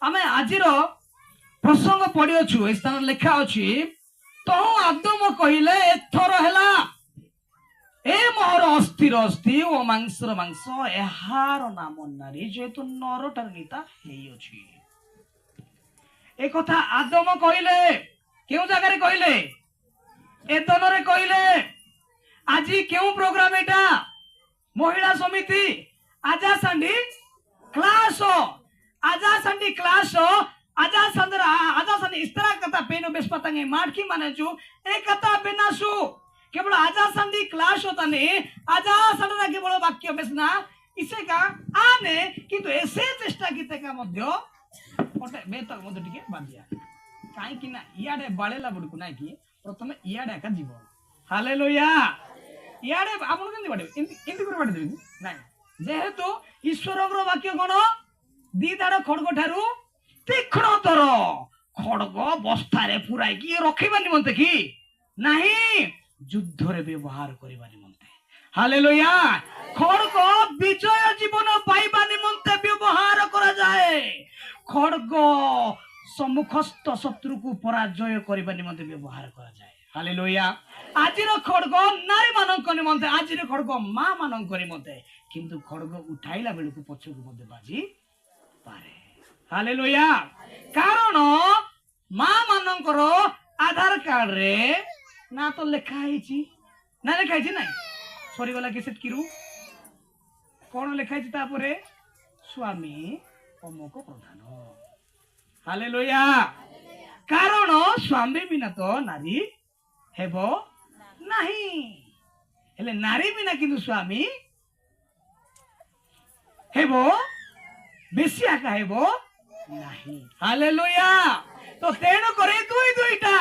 आमे आजिर प्रसंग पढ़िछु ए स्थान लेखा अछि तो आदम कहिले एथर हैला ए मोर अस्थिर अस्थि ओ मांसर मांस एहार नाम नारी जेतु नरटार नीता हेई अछि ए कथा आदम कहिले केउ जगह रे कहिले एतन रे कहिले आजी केउ प्रोग्राम एटा महिला समिति आजा सांडी क्लास आजा संदर इस्तेरा कथा पेनो बेस्पतंगे माडकी माने छु ए कथा बिनासु केवल आजा संडी क्लास होता ने आजा संडा केवल वाक्य बेसना इसे का आने किंतु ऐसे चेष्टा किते का मध्य ओटे बेतक मध्य टिके बांधिया काई कि ना इयाडे बाळेला बडकु नाही की प्रथमे इयाडे का जीव हालेलुया इयाडे आपण केंदी बाडे इंती कर बाडे देबी नाही जेहेतु ईश्वरर वाक्य कोन दी दाड़ खड़ग ठारू तीक्ष्णतर खड़ग बस्तारे पुराई की रखिबा निमंते की नहीं युद्ध रे व्यवहार करिबा निमंते हालेलुया खड़ग विजय जीवन पाइबा निमंते व्यवहार करा जाए खड़ग सम्मुखस्थ शत्रु को पराजय करिबा निमंते व्यवहार करा जाए हालेलुया आजिर खड़ग नारी मानक निमंते आजिर खड़ग मां मानक निमंते किंतु खड़ग उठाइला बेलकु पछकु मध्ये बाजी पारे हालेलुया कारण मां मानकर आधार कार्ड रे ना तो लेखा है ना लेखा है ना सरी गला कि सेटकिरु कौन लेखा है तापरे स्वामी अमुक प्रधान हालेलुया कारण स्वामी बिना तो नारी हेबो नहीं हेले नारी बिना किंतु स्वामी हेबो बेसी आका हेबो नहीं हालेलुया तो तेणु करे दुई दुईटा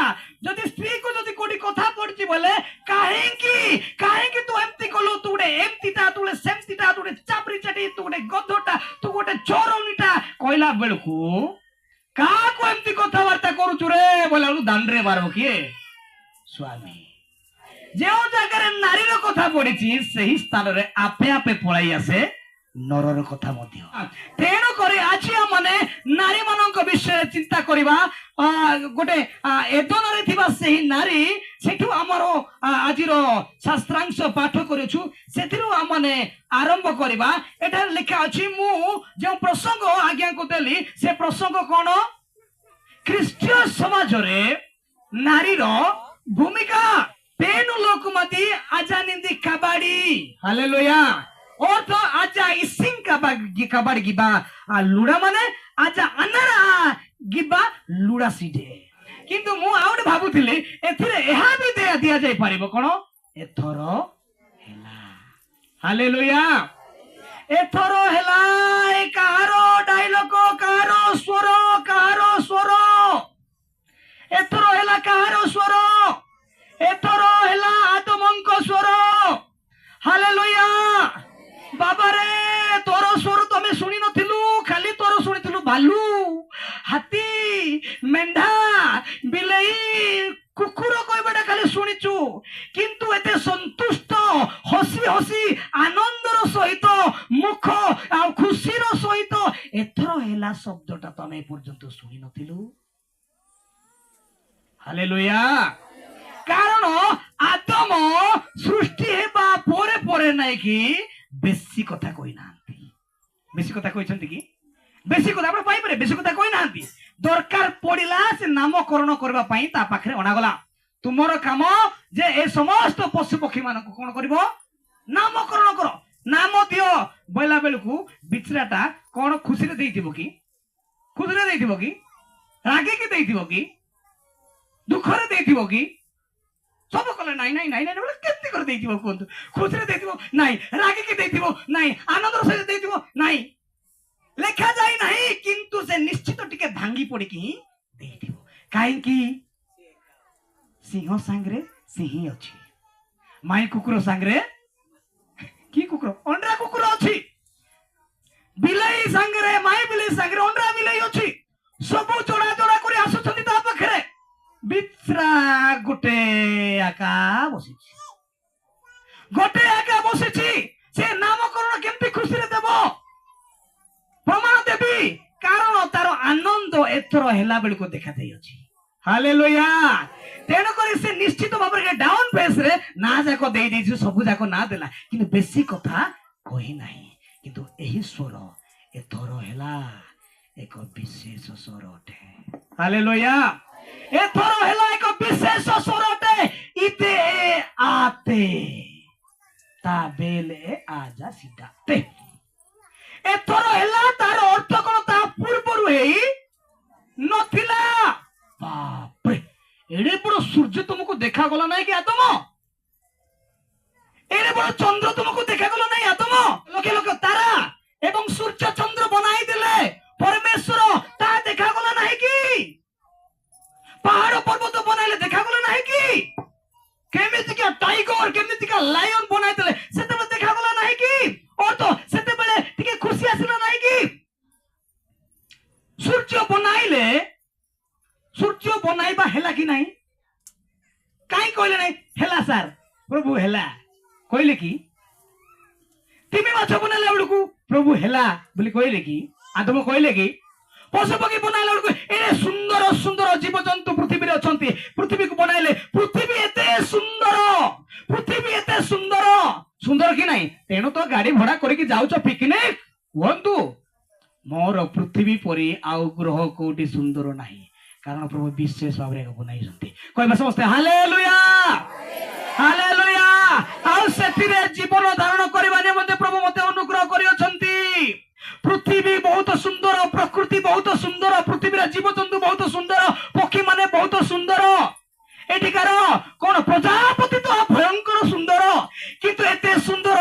जदि स्त्री को जदि कोडी कथा पड़ची बोले काहेकी तू एम्ति कलो तू गोटे एम्तिटा तू गोटे सेम्तिटा तू गोटे चापरी चाटी तू गोटे गधटा तू गोटे चोरौनीटा कहला बेलकू काको एम्ति कथावार्ता करूछु रे बोला दांडरे मारो किए स्वामी जो जगह नारी रो कथा पड़ीची सही स्थान रे आपे आपे पळाई आसे नरर कथा मध्य तेणु करे आज माने नारी मानक विषय चिंता करिबा गोटे एदन रे थिबा सही नारी सेठु हमरो आजिर शास्त्रांश पाठ करिछु सेथिरु हमने आरंभ करिबा एटा लिखा अछि मु जे प्रसंग आज्ञा को देली से प्रसंग कोन ख्रीष्टीय समाज रे नारी रो भूमिका पेनु लोकमती आजानिंदी कबाड़ी हालेलुया और तो आजा इसिंग कबाड़ गिबा लुड़ा माने आजा अनरा गिबा लुड़ा सीडे किंतु मु आउट भाबुथिले एथिरे एहा भी दिया जाय पारिबो कोन एथर हेला हालेलुया एथर हेला ए कारो डायलॉग कारो स्वर एथर हेला कारो स्वर एथर हेला आदमंक स्वर हालेलुया बाबा रे तोर स्वर तो हमें सुनी नथिलु खाली तोर सुनिथिलु भालू हाथी मेंढा बिलेई कुकुर कहबाटा खाली सुनिचु किंतु एते संतुष्ट हसी हसी आनंदर सहित मुख आ खुशीर सहित एथर हेला शब्दटा तो हमें पर्यंत सुनी नथिलु हालेलुया कारण आदम सृष्टि हेबा पोरे पोरे नाही कि बेसी कथा कोई नांती बेसी कथा कोइछंती कि बेसी कथा आपण पाइ परे बेसी कथा कोइ नांती दरकार पडिला से नामकरण करबा पई ता पाखरे अणागला तुमरो काम जे ए समस्त पशु पक्षी मानको कोन करबो नामकरण करो नाम दियो बोला बेलकू बिचराटा कोन खुशी रे देइथिबो कि खुशी रे देइथिबो कि रागे कि देइथिबो कि दुख रे देइथिबो कि सब कले नाई नाई नाई नाई बोले केते कर देइथिबो कोंतु खुशी रे देइथिबो नाई रागे के देइथिबो नाई आनंद से देइथिबो नाई लेखा जाई नाही किंतु से निश्चित टिके भांगी पड़ी कि देइथिबो काहे कि सिंह सांगरे सिंह अछि माई कुकुर सांगरे की कुकुर अंडा कुकुर अछि बिलाई सांगरे माई बिलाई सांगरे अंडा बिलाई अछि सब जोड़ा जोड़ा करी आसुछंती ता पाखरे बिचरा गोटे आका बसी गोटे आका बसी से नामकरण केमती खुशी रे देबो प्रमाण देबी कारण तार आनंद थर हैला बेल को देखा दे अछि हालेलुया तेणु करी से निश्चित भाव रे डाउन फेस रे ना जाको देई दैछु सब जाको ना देला किंतु बेसी कथा कहि नाही किंतु एही स्वर ए थर हैला एक विशेष स्वर अटे हालेलुया ए थर हैला एक विशेष स्वर अटे इते आते ता बेले आजा सिधाते ए थर हैला तार अर्थ कोन ता पूर्वरु हेई नथिला बाप रे एडे बड़ सूर्य तुमको देखा गला नाही कि आदम एडे बड़ चंद्र तुमको देखा गला नाही आदम लोके लोके तारा एवं सूर्य चंद्र बनाई दिले परमेश्वर ता देखा गला नाही कि पहाड़ पर्वत बनाइले देखा गला नाही कि केमिति का टाइगर केमिति का लायन बनाई दिले सेते में देखा गला नाही कि और तो सेते बेले टिके खुशी आसिला नाही कि सूर्य बनाइले सूर्य बनाइबा हेला कि नाही काई कहले नाही हेला सर प्रभु हेला कहले कि तिमी माछ बनाइले बेलकु प्रभु हेला बोली कहले कि आदम कहले कि पशु पक्षी बनाइले बेलकु एरे सुंदर सुंदर जीव जंतु पृथ्वी रे अछंती पृथ्वी को बनाइले पृथ्वी एते सुंदर सुंदर कि नाही तेणु तो गाड़ी भड़ा करके जाउछ पिकनिक वंतु मोर पृथ्वी परी आउ ग्रह कोटी सुंदर नाही कारण प्रभु विशेष भाव रे बनाई छथि कहबा समस्त हालेलुया हालेलुया आउ सेतिरे जीवन धारण करबा निमंते प्रभु मते अनुग्रह करियछंती पृथ्वी बहुत सुंदर प्रकृति बहुत सुंदर पृथ्वी रे जीव जंतु बहुत सुंदर पक्षी माने बहुत सुंदर एठिकार कोन प्रजापति तो भयंकर सुंदर किंतु एते सुंदर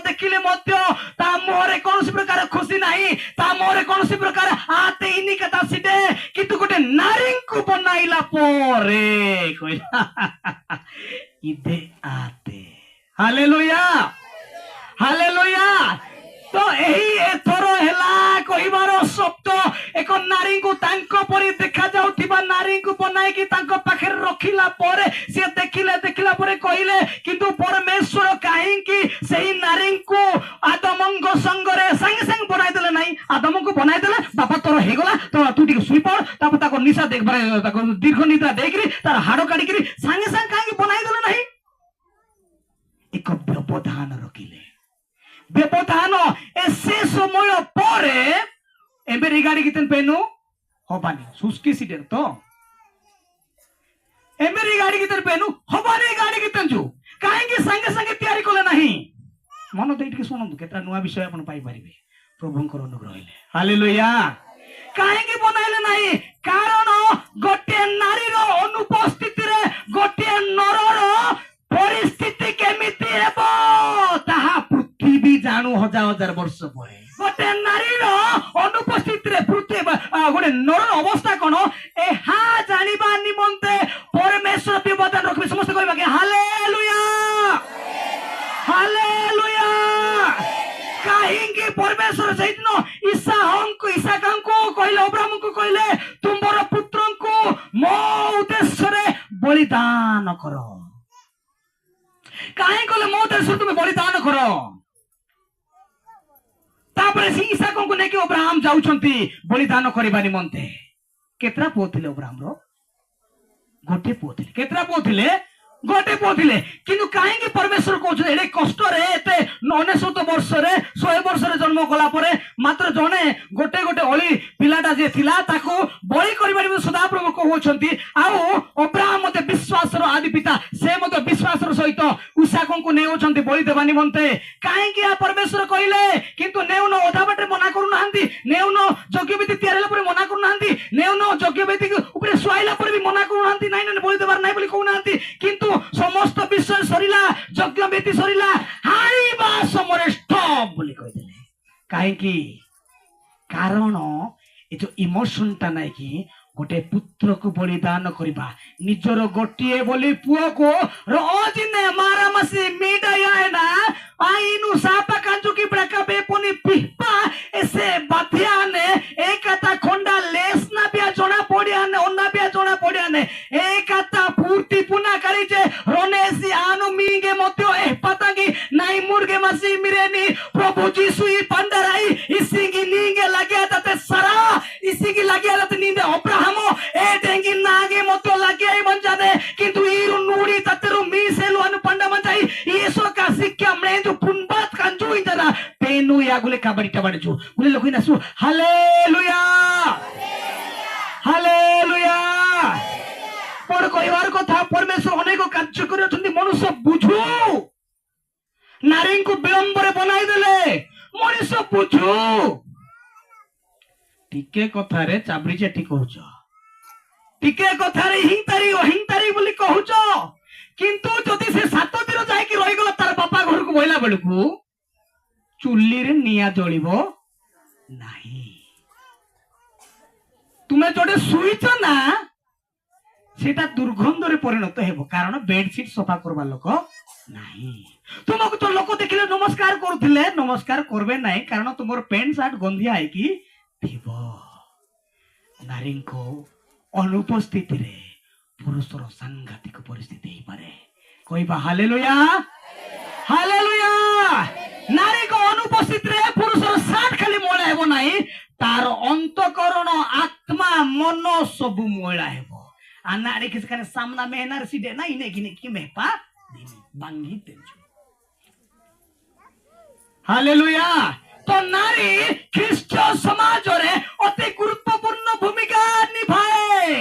देखिले मध्य ता मोहरे कोनसी प्रकार खुशी नाही ता मोहरे कोनसी प्रकार आते इनी कथा सिटे किंतु गोटे नारी को बनाइला परे कहला इदे आते हालेलुया हालेलुया तो एही एथर हेला कहिबार शब्द एक नारी को तांको परि देखा जाउथिबा नारी को बनाई कि तांको पाखर रखिला परे से देखिला परे कहिले किंतु परमेश्वर काहे कि सेही नारी को आदमंग संग रे संग संग बनाई देले नाही आदम को बनाई देले बाबा तोर हे गला तो तू टिक सुई पड़ ताप ताको निशा देख बारे ताको दीर्घ निद्रा देखरी तार हाडो काडी करी संग संग काहे बनाई देले नाही एक व्यवधान रखिले व्यवधान ऐसे समय परे एबे रिगाड़ी कितन पेनु होबानी सुस्की सीटर तो एबे रिगाड़ी कितन पेनु होबानी गाड़ी कितन जो काहे कि संगे संगे तयारी कोले नाही मन देई के सुनंतु केतरा नुवा विषय अपन पाई परिबे प्रभुंकर अनुग्रह हेले हालेलुया काहे कि बनाइले नाही कारण गोटे नारी रो अनुपस्थिति रे गोटे नर रो परिस्थिति केमिति हेबो ताहा पृथ्वी जानू हजार हजार वर्ष परे गोटे नारी रो अनुपस्थिति रे पृथ्वी गोटे नर अवस्था कोन ए हा जानिबा निमंते परमेश्वर व्यवधान रखबे समस्त कहबा के हालेलुया हालेलुया काहेकि परमेश्वर सहितन इसहाकको कहले अब्राहम को कहले तुमर पुत्र को मो उद्देश्य रे बलिदान करो काहे कहले मो उद्देश्य तुम बलिदान करो तापरे से इसहाकको नेके अब्राहम जाउछंती बलिदान करबा निमंते केतरा पोथिले अब्राहम रो गोटे पोथिले केतरा पोथिले गोटे पोथिले किंतु काहेकि परमेश्वर कहछ एडे कष्ट रे एते 99 वर्ष रे 100 वर्ष रे जन्म कला परे मात्र जने गोटे गोटे अली पिलाटा जे थिला ताको बळी करबानि सदा प्रभु कहउछंती आउ अब्राहम मते विश्वास रो आदि पिता से मते विश्वास रो सहित इसहाकको नेउछंती बळी देबा निमंते काहेकि आ परमेश्वर कहिले किंतु नेउनो ओधा बाटे मना करू नाहंती नेउनो योग्यविधि तयारला परे मना करू नाहंती नेउनो योग्यविधि ऊपर सुआइला परे भी मना करू नाहंती नाही नाही बळी देबार नाही बोली कहू नाहंती किंतु समस्त विषय सरिला यज्ञवेदी सरिला हारिबा समय स्टॉप बोली कहि देले काहे कि कारण ए जो इमोशन ता नाही कि गोटे पुत्र को बलिदान करबा निजर गोटिए बोली पुओ को रोजिने मारा मसी मीडाया ना आइनु सापा कांजु की ब्रका बेपनी पिपा ऐसे बाथिया ने एकता खोंडा लेस ना बिया जोना पड़िया ने ओना बिया जोना पड़िया ने एकता पूर्ति पुना करी जे रोनेसी आनु मीगे मोत्यो ए पतंगी नाई मुर्गे मसी मिरेनी प्रभु जीसु ई पंडराई इसी की नींगे लगे तते सरा इसी की কাবাড়িটা বাড়িছো গুলি লোক নাসু হালেলুয়া হালেলুয়া পর কইবার কথা পরমেশ্বর অনেক কার্য করে অଛନ୍ତି মনুষ্য বুঝু নারীଙ୍କୁ ବିଳମ୍ବରେ ବନାଇ ଦେଲେ ମଣିଷ ବୁଝୁ ଟିକେ କଥାରେ ଚାବଡ଼ି ଚାଟି କହୁଛ ଟିକେ କଥାରେ ହିଂତାରି ବୋଲି କହୁଛ କିନ୍ତୁ ଯଦି ସେ 7 ଦିନ ଯାଇକି ରହିଗଲା ତାର ବାପା ଘରକୁ ବଇଲା ବେଳକୁ ଚୁଲିରେ ନିଆଁ ଜଳିବ ନାହିଁ ତୁମେ ଯୋଟେ ଶୁଇଛ ନା সেটা দুর্গন্ধরে পরিণত ହେବ কারণ বেডশিট সফা করবা লোক নাই তোমাকে তো লোক দেখিলে নমস্কার করুলে নমস্কার করবে নাই কারণ তোমার প্যান্ট শার্ট গন্ধিয়া হইকি থিব নারীঙ্ক অনুপস্থিতিরে পুরুষর সাংঘাতিক পরিস্থিতি হইপারে কইবা হালেলুয়া হালেলুয়া নারীঙ্ক অনুপস্থিতিরে পুরুষর শার্ট খালি ময়লা ହେବ নাই তার অন্তঃকরণ আত্মা মন সবু ময়লা ହେବ anak dia sekarang samna menar si dena ini gini kime pa bangi tenju haleluya तो नारी ख्रीष्ट समाज रे अति गुरुत्वपूर्ण भूमिका निभाए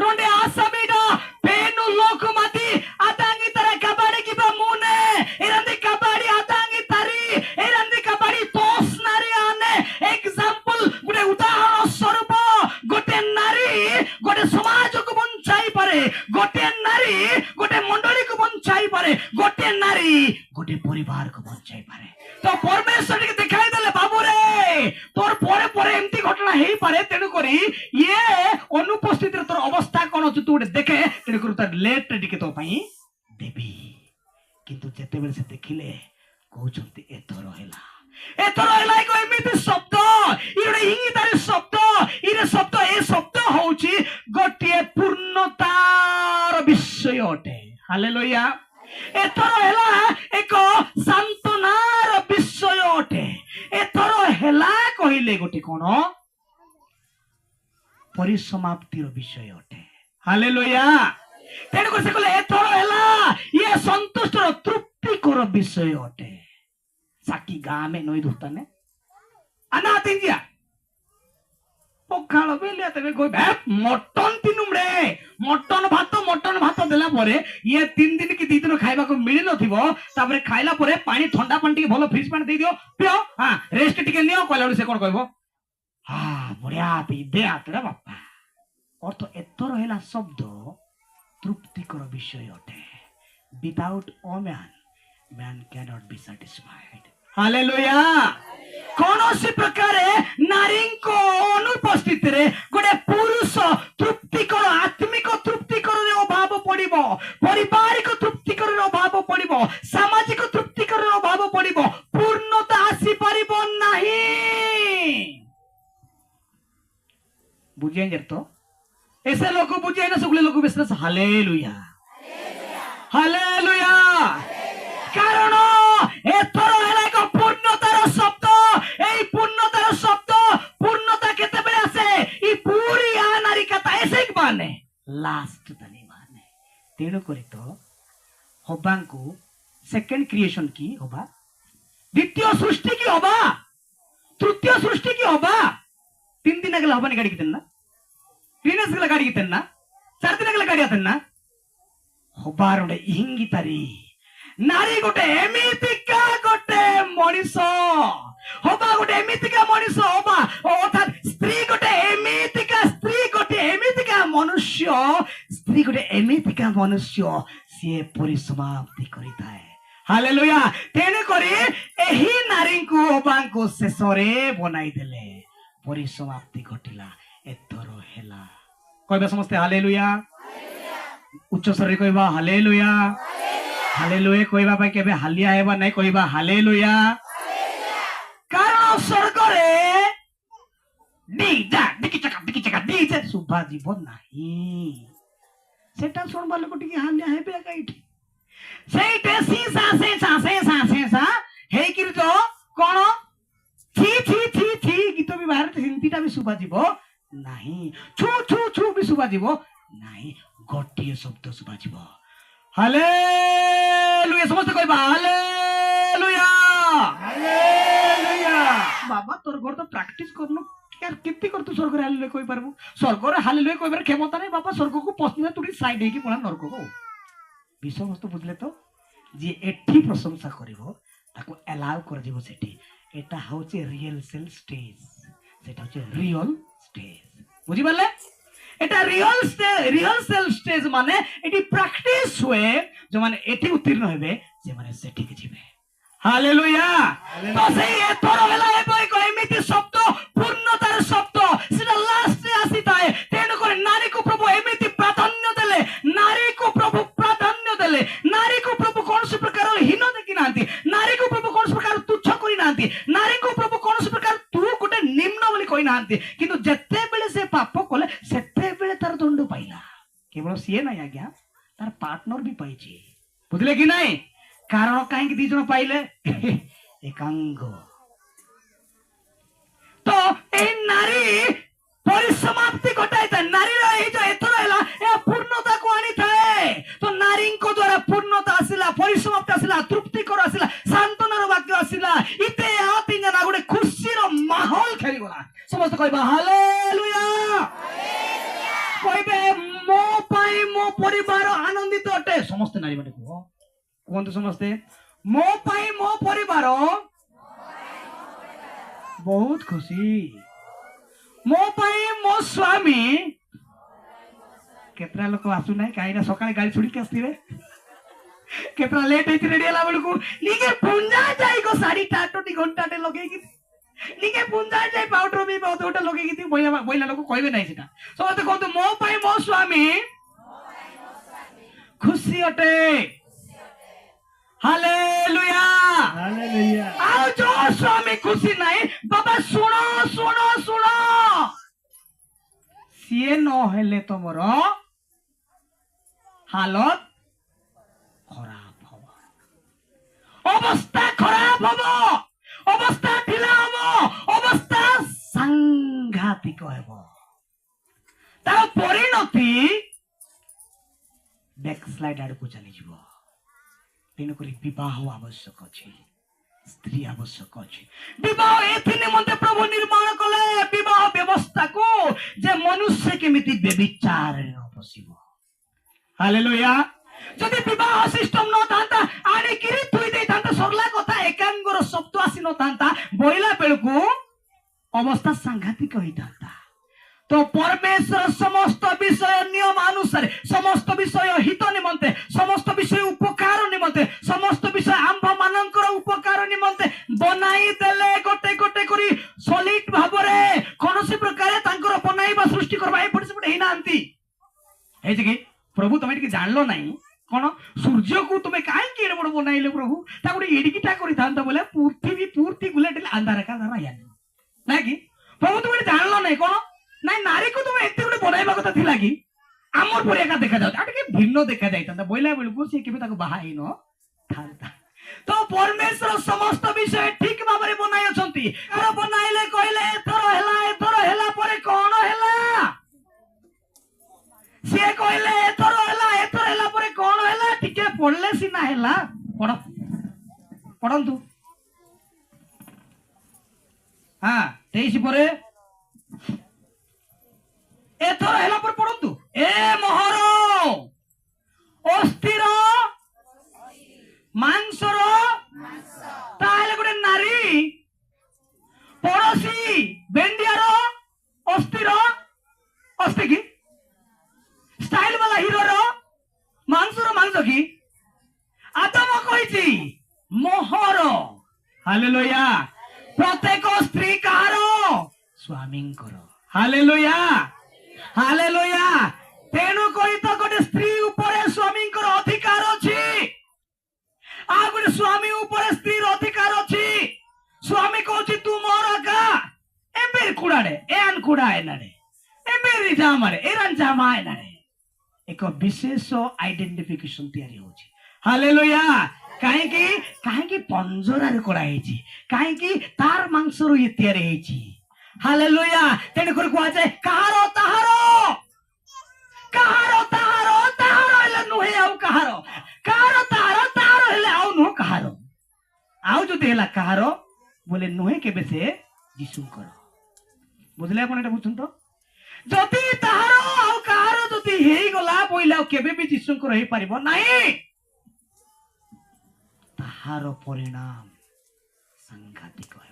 रोंडे आसामीडा पेनु लोकमती आतांगी तरह कबाड़ी की बमुने इरंदी कबाड़ी आतांगी तरी इरंदी कबाड़ी तोस नारी आने एग्जांपल गुटे उदाहरण स्वरूप गोटे नारी गोटे समाज को बंचाई पारे गोटे नारी गोटे मंडली को बंचाई पारे गोटे नारी गोटे परिवार को बंचाई पारे तो परमेश्वर के दिखाई देले बाबू रे तोर परे परे एमती घटना हेई पारे तेनु करी ये अनुपस्थित तोर अवस्था कोन अछि तू देखे तेनु करू त लेट टिके तो पई देबी किंतु जेते बेले से देखिले कहउछंती एथर हैला को एमिति शब्द इरे इंगितारे शब्द इरे शब्द ए शब्द होउची गोटिए पूर्णतार विषय अटे हालेलुया एथर हैला एक सांत्वनार विषय अटे एथर हैला कहिले गोटे कोन परिसमाप्तिर विषय अटे हालेलुया तेनु को से कहले एथर हैला ये संतुष्टर तृप्तिकर विषय अटे साकी गाँ में नई दुस्ताने अना तिंजिया पखाल बेलिया तबे कोई मटन तिनुम रे मटन भात देला परे ये 3 दिन की 2 दिन खाइबा को मिली नथिबो तापरे खाइला परे पानी ठंडा पानी टिके भलो फ्रिज पानी दे दियो पियो हां रेस्ट टिके नियो कहला से कोन कहबो हां बढ़िया पी दे आतरा बापा अर्थ एतर हैला शब्द तृप्तिकर विषय अटे without a man cannot be satisfied hallelujah कौनसी प्रकार नारी को अनुपस्थित रे गोटे पुरुष तृप्तिकर आत्मिक तृप्तिकर अभाव पड़िबो पारिवारिक तृप्तिकर अभाव पड़िबो सामाजिक तृप्तिकर अभाव पड़िबो पूर्णता आसी परिबो नाही बुझिए जर तो ऐसे लोग बुझिए ना सगले लोग विश्वास हालेलुया हालेलुया कारण एथर हैला एक पूर्णतार शब्द এই पूर्णतार शब्द पूर्णता केते बेले आसे ई पूरी आ नारी कथा ऐसे माने लास्ट तनी माने तेणु करी तो हबांको सेकंड क्रिएशन की हबा द्वितीय सृष्टि की हबा तृतीय सृष्टि की हबा 3 दिन अगला हबानी गाड़ी कितना 3 दिन अगला गाड़ी कितना 4 दिन अगला गाड़ी आतना हबारोडे इंगितारी नारी गोटे एमितिका गोटे मनीष होबा गोटे एमितिका मनीष होबा अर्थात स्त्री गोटे एमितिका मनुष्य स्त्री गोटे एमितिका मनुष्य सी परिसमाप्ति करिताए हालेलुया तेने करी एही नारी को होबा को शेषरे बनाई देले परिसमाप्ति घटिला एथर हेला कहबे समस्त हालेलुया उच्च स्वरे कहबा हालेलुया हालेलुया कहबा पई केबे हालिया हेबा नै कहबा हालेलुया कारण स्वर्ग रे डिकी चका डीजे सुभा जीवन नाही सेटा सुनबा लोक टिके हालिया हेबे काईठी सेटे सीसा हे किर तो कोन छी गीत भी बाहर हिंदीटा भी सुभा जीवो नाही छु भी सुभा जीवो नाही गोटिए शब्द सुभा जीवो हालेलुया समस्त कहबा हालेलुया हालेलुया बाबा तोर घर तो प्रैक्टिस करनो यार कितनी कर तू स्वर्ग रे हालेलुया कहि परबो स्वर्ग रे हालेलुया कहिबार क्षमता नहीं बाबा स्वर्ग को पसंद तुडी साइड हे कि पळा नरक को विषय वस्तु बुझले तो जे एठी प्रशंसा करिवो ताको अलाउ कर दिबो सेठी एटा होचे रियल सेल स्टेज सेटा होचे रियल स्टेज बुझी पाले এটা রিয়েল সেল স্টেজ মানে এটি প্র্যাকটিস হয়ে যে মানে এটি উত্তীর্ণ হবে যে মানে সেটিকে যাবে হালেলুয়া তো সেই এতর বেলা এবই কইমিতি শব্দ পূর্ণতার শব্দ সেটা লাস্টে আসিতায় তেন করে নারীকে প্রভু এমিতি প্রাধান্য দেলে নারীকে প্রভু প্রাধান্য দেলে নারীকে প্রভু কোনসি প্রকার হীন দেখি নাহান্তি নারীকে প্রভু কোনসি প্রকার তুচ্ছ করি নাহান্তি নারীকে প্রভু কোনসি প্রকার তু গোটে নিম্ন বলি কই নাহান্তি কিন্তু যেতেবেলে সে পাপ কলে সেতেবেলে তার দণ্ড পাইলা কেবল সিয়ে নাই আজ্ঞা তার পার্টনার भी পাইছে বুঝলে কি নাই कारण कहीं दी जन पाइले एकांग तो ए नारी परिसमाप्ति घटाई था नारी रही जो एथर हैला ए पूर्णता को आनी थाए तो नारी को द्वारा पूर्णता आसिला परिसमाप्ति आसिला तृप्ति कर आसिला सांत्वनार वाक्य आसिला इते आती जना गोटे खुशीर माहौल खेली गला समस्त कहबा हालेलुया कहबे मो पाई मो परिवार आनंदित अटे समस्त नारी माने को कहते समस्ते मो पाई मो परिवार बहुत खुशी मो पाई मो स्वामी केतरा लोक आसु ना कहीं सकाଳେ गाड़ी छुड़ी के आसथिबे केतरा लेट होई रेडी हला बेलकू निके पुंजा जाई को साड़ी टाटोटी घंटाटे लगे की निके पुंजा जाई पाउडर भी बहुत ओटा लगे की बोइला लोक कहबे नाही सेटा समस्त कहतो मो पाई मो स्वामी खुशी अटे हालेलुया हालेलुया आओ जो स्वामी खुशी नहीं बाबा सुनो सुनो सुनो सीए न हेले तुमर हालत खराब हबो अवस्था खराब हबो अवस्था ढिला हबो अवस्था सांघातिक हबो तार परिणति बैकस्लाइड आड़ को चली जीवो तेणुकरी विवाह आवश्यक अच्छे स्त्री आवश्यक अच्छे विवाह एथि निमंते प्रभु निर्माण कले विवाह व्यवस्था को जे मनुष्य केमिति व्यभिचार न पसिबो हालेलुया जदि विवाह सिस्टम न थांता आनी किरि तुई दे थांता सरला कथा एकांगर शब्द आसी न थांता बोइला बेलकू अवस्था सांघातिक होई थांता तो परमेश्वर समस्त विषय नियम अनुसार समस्त विषय हित निमंते समस्त विषय उपकार निमंते समस्त विषय आंभ मानकर उपकार निमंते बनाई देले गोटे गोटे करी सॉलिड भाबरे कोनोसी प्रकार तांकर बनाइबा सृष्टि करबा ए पड़े पड़े हिनांती हे जे कि प्रभु तमे कि जानलो नाही कोन सूर्य को तुमे काहे कि बड़ बनाइले प्रभु ता गोटे एडिकिटा करि थांता बोले पृथ्वी पूर्ति गुलेटले अंधार का धारा या ना कि प्रभु तुमे जानलो नाही कोन নাই নারী को তুমি এতে গুলো বনাইবা কথা থিলা কি আমর পরে একা দেখা যাও আটকে ভিন্ন দেখা যাইতা বইলা বলকু সে কেবে তাকে বাহাইন থালতা তো পরমেশ্বর সমস্ত বিষয় ঠিক ভাবে বনাই অছন্তি আর বনাইলে কইলে এথর হেলা পরে কোন হেলা সে কইলে এথর হেলা পরে কোন হেলা টিকে পড়লে সিনা হেলা পড়ন্তু হ্যাঁ 23 পরে एथर हेला पर पड़तु ए मोहर अस्थिर मांसर ताहले गोटे नारी पड़ोसी बेंडियार अस्थिर अस्ति की स्टाइल वाला हिरोर मांसर मांस की आदम कहिछि मोहर हालेलुया प्रत्येक स्त्री कार स्वामी करो हालेलुया हालेलुया तेणु करी तो गोटे स्त्री ऊपर स्वामी अधिकार अच्छी आ गोटे स्वामी ऊपर स्त्री अधिकार अच्छी स्वामी कहछि तू मोर का एबे कुडाडे एन कुडा एनाडे एबे रिजामारे एरन जामा एनाडे एक विशेष आइडेंटिफिकेशन तयारी होछि हालेलुया काहे की पंजरा रे कोडा हेछि काहे की तार मांस रो ये तयारी हेछि हालेलुया तेने कर को जाय कहारो ताहारो हेले नुहे आउ कहारो ताहारो हेले आउ नु कहारो आउ जदि हेला कहारो बोले नुहे केबे से ଯୀଶୁଙ୍କର। ବୁଝିଲେ ଆପଣ? ଏଟା ବୁଝୁଛନ୍ତି ତ? ଯଦି ତାହାର ଆଉ କାହାର ଯଦି ହେଇଗଲା ବୋଇଲେ ଆଉ କେବେ ବି ଯୀଶୁଙ୍କର ହେଇପାରିବ ନାହିଁ। ତାହାର ପରିଣାମ ସାଂଘାତିକ।